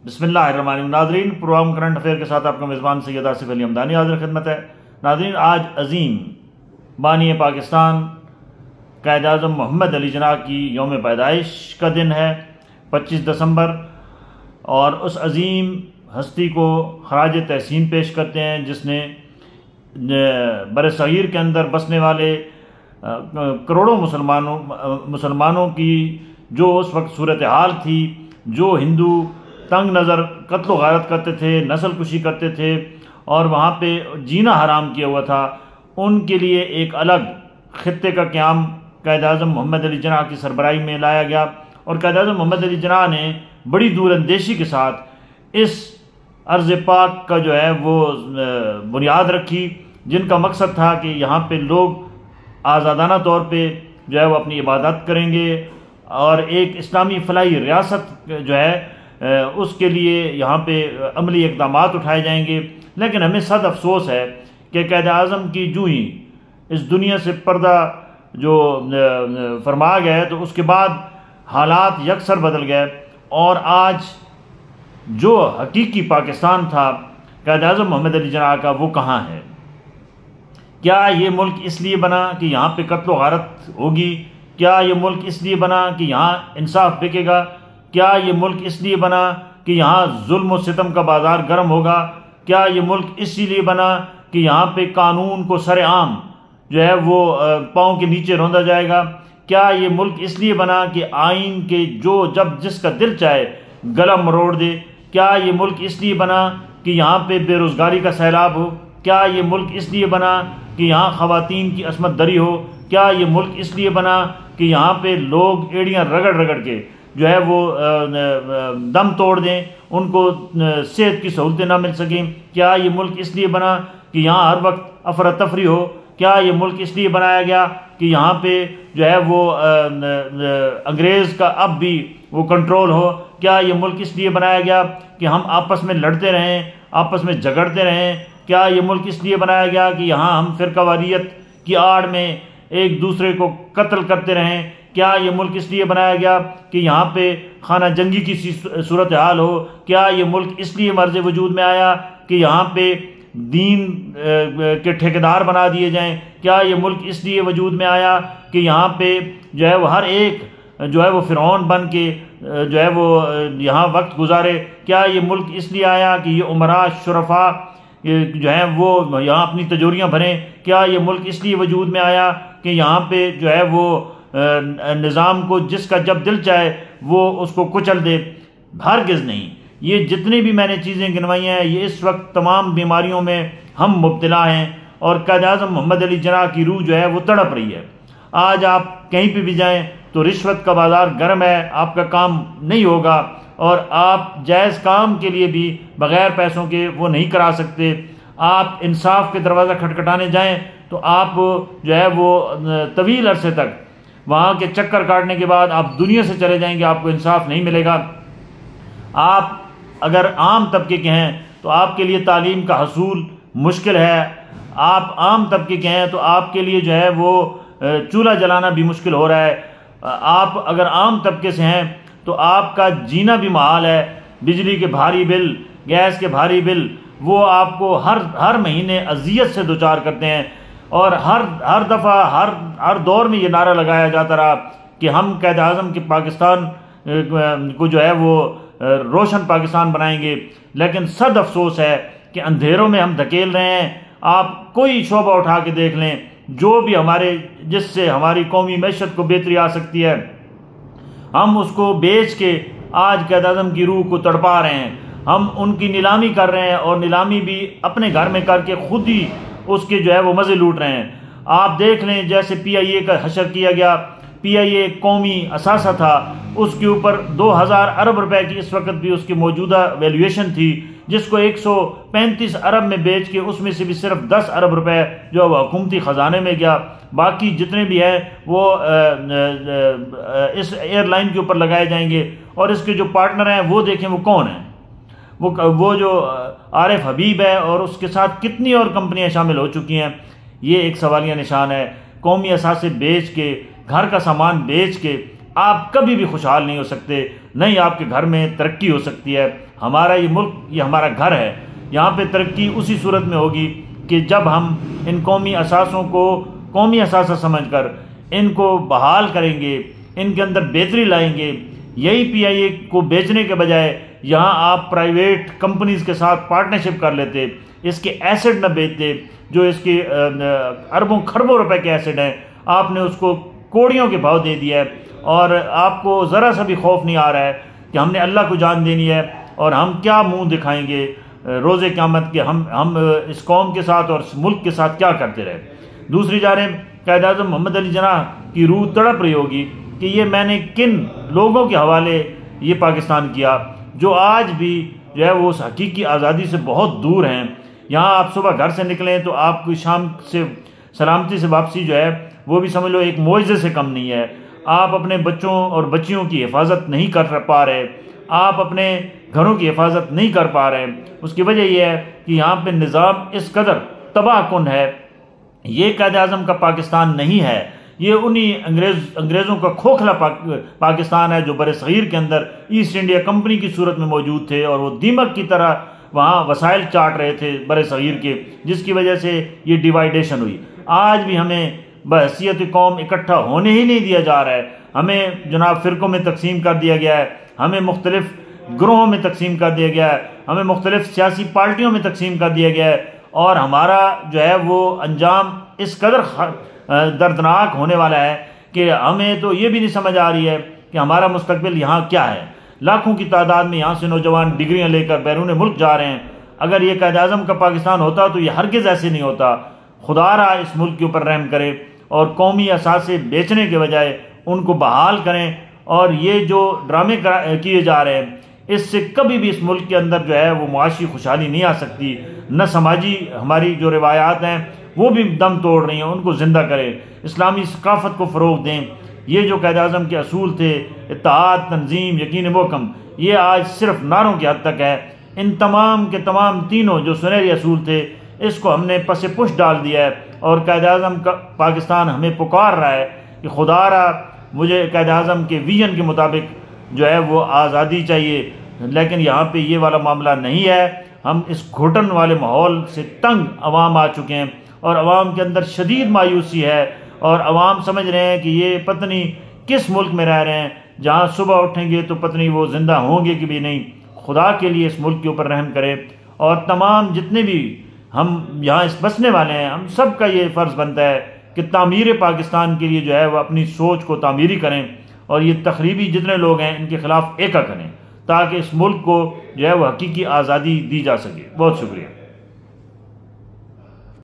بسم اللہ الرحمن الرحیم۔ ناظرین، پروگرام کرنٹ افیئر کے ساتھ آپ کا میزبان سید آصف علی حمدانی حاضر خدمت ہے۔ ناظرین، آج عظیم بانی پاکستان قائد اعظم محمد علی جناح کی یوم پیدائش کا دن ہے 25 دسمبر، اور اس عظیم ہستی کو خراج تحسین پیش کرتے ہیں جس نے بر صغیر کے اندر بسنے والے کروڑوں مسلمانوں کی جو اس وقت صورتحال تھی، جو ہندو تنگ نظر قتل و غارت کرتے تھے، نسل کشی کرتے تھے اور وہاں پہ جینا حرام کیا ہوا تھا، ان کے لیے ایک الگ خطے کا قیام قائد اعظم محمد علی جناح کی سربراہی میں لایا گیا، اور قائد اعظم محمد علی جناح نے بڑی دور اندیشی کے ساتھ اس ارض پاک کا جو ہے وہ بنیاد رکھی، جن کا مقصد تھا کہ یہاں پہ لوگ آزادانہ طور پہ جو ہے وہ اپنی عبادت کریں گے، اور ایک اسلامی فلاحی ریاست جو ہے اس کے لیے یہاں پہ عملی اقدامات اٹھائے جائیں گے۔ لیکن ہمیں صد افسوس ہے کہ قائد اعظم کی جو ہی اس دنیا سے پردہ جو فرمایا گیا ہے تو اس کے بعد حالات یکسر بدل گئے، اور آج جو حقیقی پاکستان تھا قائد اعظم محمد علی جناح کا، وہ کہاں ہے؟ کیا یہ ملک اس لیے بنا کہ یہاں پہ قتل و غارت ہوگی؟ کیا یہ ملک اس لیے بنا کہ یہاں انصاف بکے گا؟ کیا یہ ملک اس لیے بنا کہ یہاں ظلم و ستم کا بازار گرم ہوگا؟ کیا یہ ملک اسی لیے بنا کہ یہاں پہ قانون کو سر عام جو ہے وہ پاؤں کے نیچے روندا جائے گا؟ کیا یہ ملک اس لیے بنا کہ آئین کے جب جس کا دل چاہے گلا مروڑ دے؟ کیا یہ ملک اس لیے بنا کہ یہاں پہ بے روزگاری کا سیلاب ہو؟ کیا یہ ملک اس لیے بنا کہ یہاں خواتین کی عصمت دری ہو؟ کیا یہ ملک اس لیے بنا کہ یہاں پہ لوگ ایڑیاں رگڑ رگڑ کے جو ہے وہ دم توڑ دیں، ان کو صحت کی سہولتیں نہ مل سکیں؟ کیا یہ ملک اس لیے بنا کہ یہاں ہر وقت افراتفری ہو؟ کیا یہ ملک اس لیے بنایا گیا کہ یہاں پہ جو ہے وہ انگریز کا اب بھی وہ کنٹرول ہو؟ کیا یہ ملک اس لیے بنایا گیا کہ ہم آپس میں لڑتے رہیں، آپس میں جھگڑتے رہیں؟ کیا یہ ملک اس لیے بنایا گیا کہ یہاں ہم فرقہ واریت کی آڑ میں ایک دوسرے کو قتل کرتے رہیں؟ کیا یہ ملک اس لیے بنایا گیا کہ یہاں پہ خانہ جنگی کی صورتحال ہو؟ کیا یہ ملک اس لیے مرز وجود میں آیا کہ یہاں پہ دین کے ٹھیکیدار بنا دیے جائیں؟ کیا یہ ملک اس لیے وجود میں آیا کہ یہاں پہ جو ہے وہ ہر ایک جو ہے وہ فرعون بن کے جو ہے وہ یہاں وقت گزارے؟ کیا یہ ملک اس لیے آیا کہ یہ عمراء شرفاء جو ہیں وہ یہاں اپنی تجوریاں بھریں؟ کیا یہ ملک اس لیے وجود میں آیا کہ یہاں پہ جو ہے وہ نظام کو جس کا جب دل چاہے وہ اس کو کچل دے؟ ہرگز نہیں۔ یہ جتنی بھی میں نے چیزیں گنوائی ہیں، یہ اس وقت تمام بیماریوں میں ہم مبتلا ہیں، اور قائد اعظم محمد علی جناح کی روح جو ہے وہ تڑپ رہی ہے۔ آج آپ کہیں پہ بھی جائیں تو رشوت کا بازار گرم ہے، آپ کا کام نہیں ہوگا، اور آپ جائز کام کے لیے بھی بغیر پیسوں کے وہ نہیں کرا سکتے۔ آپ انصاف کے دروازہ کھٹکھٹانے جائیں تو آپ جو ہے وہ طویل عرصے تک وہاں کے چکر کاٹنے کے بعد آپ دنیا سے چلے جائیں گے، آپ کو انصاف نہیں ملے گا۔ آپ اگر عام طبقے کے ہیں تو آپ کے لیے تعلیم کا حصول مشکل ہے، آپ عام طبقے کے ہیں تو آپ کے لیے جو ہے وہ چولہا جلانا بھی مشکل ہو رہا ہے، آپ اگر عام طبقے سے ہیں تو آپ کا جینا بھی محال ہے۔ بجلی کے بھاری بل، گیس کے بھاری بل، وہ آپ کو ہر مہینے اذیت سے دوچار کرتے ہیں، اور ہر دفعہ ہر دور میں یہ نعرہ لگایا جاتا رہا کہ ہم قائد اعظم کے پاکستان کو جو ہے وہ روشن پاکستان بنائیں گے، لیکن صد افسوس ہے کہ اندھیروں میں ہم دھکیل رہے ہیں۔ آپ کوئی شعبہ اٹھا کے دیکھ لیں جو بھی جس سے ہماری قومی معیشت کو بہتری آ سکتی ہے، ہم اس کو بیچ کے آج قائد اعظم کی روح کو تڑپا رہے ہیں۔ ہم ان کی نیلامی کر رہے ہیں، اور نیلامی بھی اپنے گھر میں کر کے خود ہی اس کے جو ہے وہ مزے لوٹ رہے ہیں۔ آپ دیکھ لیں جیسے پی آئی اے کا حشر کیا گیا، پی آئی اے قومی اثاثہ تھا، اس کے اوپر 2000 ارب روپے کی اس وقت بھی اس کی موجودہ ویلیویشن تھی، جس کو 135 ارب میں بیچ کے اس میں سے بھی صرف 10 ارب روپے جو وہ حکومتی خزانے میں گیا، باقی جتنے بھی ہیں وہ اس ایئر لائن کے اوپر لگائے جائیں گے۔ اور اس کے جو پارٹنر ہیں وہ دیکھیں وہ کون ہیں، وہ جو عارف حبیب ہے، اور اس کے ساتھ کتنی اور کمپنیاں شامل ہو چکی ہیں۔ یہ ایک سوالیہ نشان ہے۔ قومی اثاثے بیچ کے، گھر کا سامان بیچ کے آپ کبھی بھی خوشحال نہیں ہو سکتے، نہ ہی آپ کے گھر میں ترقی ہو سکتی ہے۔ ہمارا یہ ملک، یہ ہمارا گھر ہے، یہاں پہ ترقی اسی صورت میں ہوگی کہ جب ہم ان قومی اثاثوں کو قومی اثاثہ سمجھ کر ان کو بحال کریں گے، ان کے اندر بہتری لائیں گے۔ یہی پی آئی اے کو بیچنے کے بجائے یہاں آپ پرائیویٹ کمپنیز کے ساتھ پارٹنرشپ کر لیتے، اس کے ایسڈ نہ بیچتے جو اس کے اربوں خربوں روپے کے ایسڈ ہیں، آپ نے اس کو کوڑیوں کے بھاؤ دے دیا ہے، اور آپ کو ذرا سا بھی خوف نہیں آ رہا ہے کہ ہم نے اللہ کو جان دینی ہے اور ہم کیا منہ دکھائیں گے روز قیامت کے، ہم اس قوم کے ساتھ اور اس ملک کے ساتھ کیا کرتے رہے۔ دوسری جانب قائد اعظم محمد علی جناح کی روح تڑپ رہی ہوگی کہ یہ میں نے کن لوگوں کے حوالے یہ پاکستان کیا جو آج بھی جو ہے وہ اس حقیقی آزادی سے بہت دور ہیں۔ یہاں آپ صبح گھر سے نکلیں تو آپ کو شام سے سلامتی سے واپسی جو ہے وہ بھی سمجھ لو ایک معجزے سے کم نہیں ہے۔ آپ اپنے بچوں اور بچیوں کی حفاظت نہیں کر پا رہے، آپ اپنے گھروں کی حفاظت نہیں کر پا رہے۔ اس کی وجہ یہ ہے کہ یہاں پہ نظام اس قدر تباہ کن ہے۔ یہ قائد اعظم کا پاکستان نہیں ہے، یہ انہی انگریزوں کا کھوکھلا پاکستان ہے جو بر صغیر کے اندر ایسٹ انڈیا کمپنی کی صورت میں موجود تھے، اور وہ دیمک کی طرح وہاں وسائل چاٹ رہے تھے بر صغیر کے، جس کی وجہ سے یہ ڈیوائیڈیشن ہوئی۔ آج بھی ہمیں بحیثیت قوم اکٹھا ہونے ہی نہیں دیا جا رہا ہے، ہمیں جناب فرقوں میں تقسیم کر دیا گیا ہے، ہمیں مختلف گروہوں میں تقسیم کر دیا گیا ہے، ہمیں مختلف سیاسی پارٹیوں میں تقسیم کر دیا گیا ہے، اور ہمارا جو ہے وہ انجام اس قدر دردناک ہونے والا ہے کہ ہمیں تو یہ بھی نہیں سمجھ آ رہی ہے کہ ہمارا مستقبل یہاں کیا ہے۔ لاکھوں کی تعداد میں یہاں سے نوجوان ڈگریاں لے کر بیرون ملک جا رہے ہیں۔ اگر یہ قائد اعظم کا پاکستان ہوتا تو یہ ہرگز ایسے نہیں ہوتا۔ خدا را اس ملک کے اوپر رحم کرے اور قومی اثاثے بیچنے کے بجائے ان کو بحال کریں، اور یہ جو ڈرامے کیے جا رہے ہیں اس سے کبھی بھی اس ملک کے اندر جو ہے وہ معاشی خوشحالی نہیں آ سکتی، نہ سماجی ہماری جو روایات ہیں وہ بھی دم توڑ رہی ہیں، ان کو زندہ کریں، اسلامی ثقافت کو فروغ دیں۔ یہ جو قائد اعظم کے اصول تھے، اتحاد، تنظیم، یقین محکم، یہ آج صرف نعروں کی حد تک ہے۔ ان تمام کے تمام تینوں جو سنہرے اصول تھے اس کو ہم نے پس پش ڈال دیا ہے، اور قائد اعظم کا پاکستان ہمیں پکار رہا ہے کہ خدا را مجھے قائد اعظم کے ویژن کے مطابق جو ہے وہ آزادی چاہیے، لیکن یہاں پہ یہ والا معاملہ نہیں ہے۔ ہم اس گھٹن والے ماحول سے تنگ عوام آ چکے ہیں، اور عوام کے اندر شدید مایوسی ہے، اور عوام سمجھ رہے ہیں کہ یہ پتہ نہیں کس ملک میں رہ رہے ہیں جہاں صبح اٹھیں گے تو پتہ نہیں وہ زندہ ہوں گے کہ بھی نہیں۔ خدا کے لیے اس ملک کے اوپر رحم کرے، اور تمام جتنے بھی ہم یہاں اس بسنے والے ہیں ہم سب کا یہ فرض بنتا ہے کہ تعمیر پاکستان کے لیے جو ہے وہ اپنی سوچ کو تعمیری کریں، اور یہ تخریبی جتنے لوگ ہیں ان کے خلاف ایکا کریں تاکہ اس ملک کو جو ہے وہ حقیقی آزادی دی جا سکے۔ بہت شکریہ۔